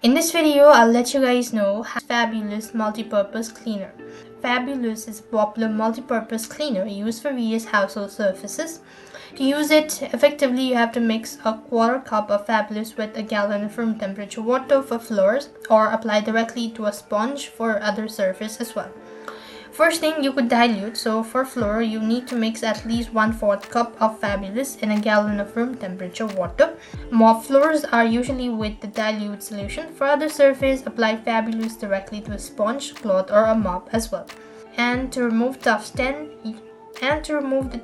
In this video, I'll let you guys know how Fabulous multi-purpose cleaner. Fabulous is a popular multi-purpose cleaner used for various household surfaces. To use it effectively, you have to mix a quarter cup of Fabulous with a gallon of room temperature water for floors, or apply directly to a sponge for other surface as well. First thing, you could dilute. So for floor, you need to mix at least 1/4 cup of Fabulous in a gallon of room temperature water. Mop floors are usually with the dilute solution. For other surface, apply Fabulous directly to a sponge, cloth, or a mop as well. And to remove the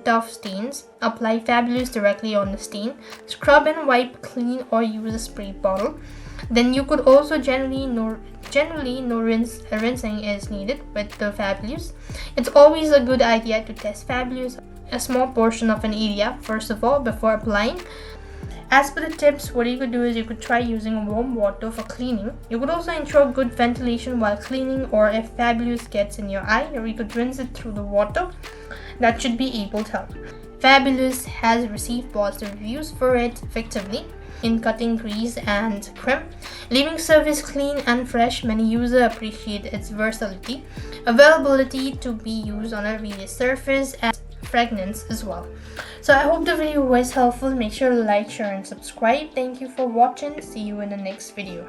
tough stains, apply Fabulous directly on the stain. Scrub and wipe clean or use a spray bottle. Then you could also generally no rinsing is needed with the Fabulous. It's always a good idea to test Fabulous a small portion of an area first of all before applying. As per the tips, what you could do is you could try using warm water for cleaning. You could also ensure good ventilation while cleaning, or if Fabulous gets in your eye, or you could rinse it through the water. That should be able to help. Fabulous has received positive reviews for it effectively in cutting grease and crimp, leaving surface clean and fresh. Many users appreciate its versatility, availability to be used on a various surface, and fragrance as well. So I hope the video was helpful. Make sure to like, share, and subscribe. Thank you for watching. See you in the next video.